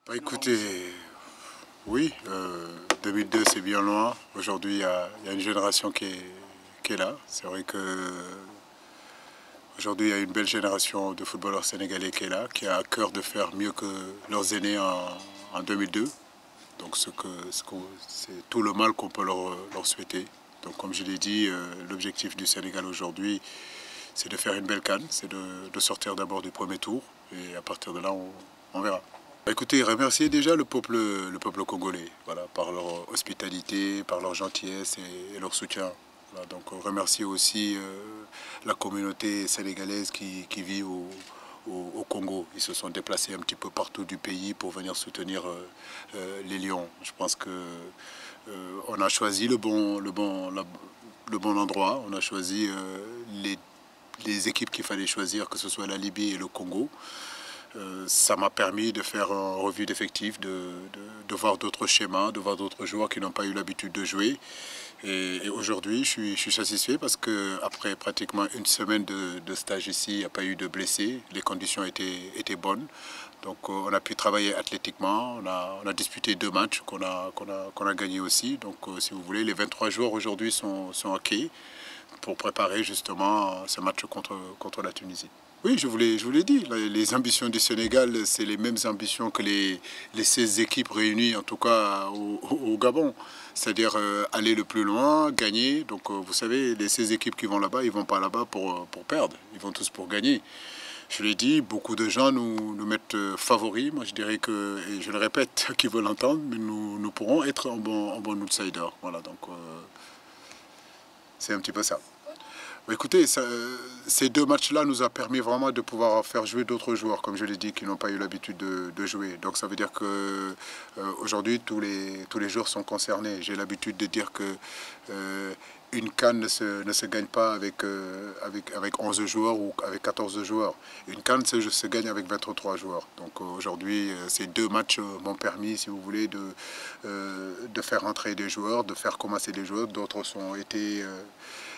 Bah, écoutez, oui, 2002 c'est bien loin. Aujourd'hui il y a une génération qui est là. C'est vrai que aujourd'hui il y a une belle génération de footballeurs sénégalais qui est là, qui a à cœur de faire mieux que leurs aînés en 2002. Donc c'est tout le mal qu'on peut leur souhaiter. Donc comme je l'ai dit, l'objectif du Sénégal aujourd'hui, c'est de faire une belle CAN, c'est de sortir d'abord du premier tour et à partir de là on verra. Écoutez, remercier déjà le peuple congolais, voilà, par leur hospitalité, par leur gentillesse et leur soutien. Voilà, donc remercier aussi la communauté sénégalaise qui vit au Congo. Ils se sont déplacés un petit peu partout du pays pour venir soutenir les Lions. Je pense que on a choisi le bon endroit, on a choisi les équipes qu'il fallait choisir, que ce soit la Libye et le Congo. Ça m'a permis de faire une revue d'effectifs, de voir d'autres schémas, de voir d'autres joueurs qui n'ont pas eu l'habitude de jouer. Et aujourd'hui, je suis satisfait parce qu'après pratiquement une semaine de stage ici, il n'y a pas eu de blessés, les conditions étaient bonnes. Donc on a pu travailler athlétiquement, on a disputé 2 matchs qu'on a gagnés aussi. Donc si vous voulez, les 23 joueurs aujourd'hui sont OK pour préparer justement ce match contre la Tunisie. Oui, je vous l'ai dit, les ambitions du Sénégal, c'est les mêmes ambitions que les 16 équipes réunies, en tout cas au Gabon. C'est-à-dire aller le plus loin, gagner. Donc vous savez, les 16 équipes qui vont là-bas, ils ne vont pas là-bas pour perdre, ils vont tous pour gagner. Je l'ai dit, beaucoup de gens nous mettent favoris. Moi, je dirais que, et je le répète, qui veulent l'entendre, mais nous pourrons être un bon outsider. Voilà, donc c'est un petit peu ça. Écoutez, ces 2 matchs-là nous a permis vraiment de pouvoir faire jouer d'autres joueurs, comme je l'ai dit, qui n'ont pas eu l'habitude de jouer. Donc ça veut dire que aujourd'hui tous les joueurs sont concernés. J'ai l'habitude de dire que une CAN ne se gagne pas avec 11 joueurs ou avec 14 joueurs. Une CAN se gagne avec 23 joueurs. Donc aujourd'hui, ces 2 matchs m'ont permis, si vous voulez, de faire entrer des joueurs, de faire commencer des joueurs. D'autres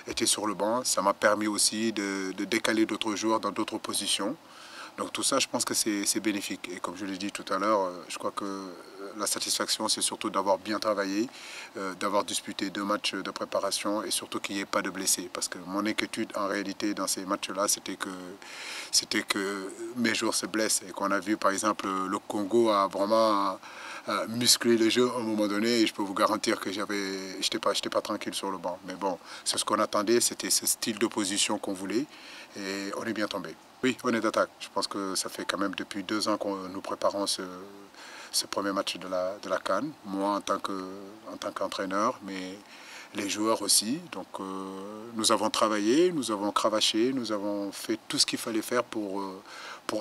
étaient sur le banc. Ça m'a permis aussi de décaler d'autres joueurs dans d'autres positions. Donc tout ça, je pense que c'est bénéfique. Et comme je l'ai dit tout à l'heure, je crois que la satisfaction, c'est surtout d'avoir bien travaillé, d'avoir disputé 2 matchs de préparation et surtout qu'il n'y ait pas de blessés. Parce que mon inquiétude, en réalité, dans ces matchs-là, c'était que mes joueurs se blessent. Et qu'on a vu, par exemple, le Congo a vraiment musclé le jeu à un moment donné. Et je peux vous garantir que j'étais pas tranquille sur le banc. Mais bon, c'est ce qu'on attendait, c'était ce style d'opposition qu'on voulait. Et on est bien tombé. Oui, on est d'attaque. Je pense que ça fait quand même depuis 2 ans que nous préparons ce premier match de la CAN. Moi en tant qu'entraîneur, mais les joueurs aussi. Donc nous avons travaillé, nous avons cravaché, nous avons fait tout ce qu'il fallait faire pour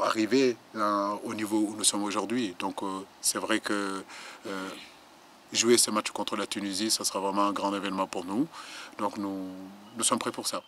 arriver au niveau où nous sommes aujourd'hui. Donc c'est vrai que jouer ce match contre la Tunisie, ça sera vraiment un grand événement pour nous. Donc nous sommes prêts pour ça.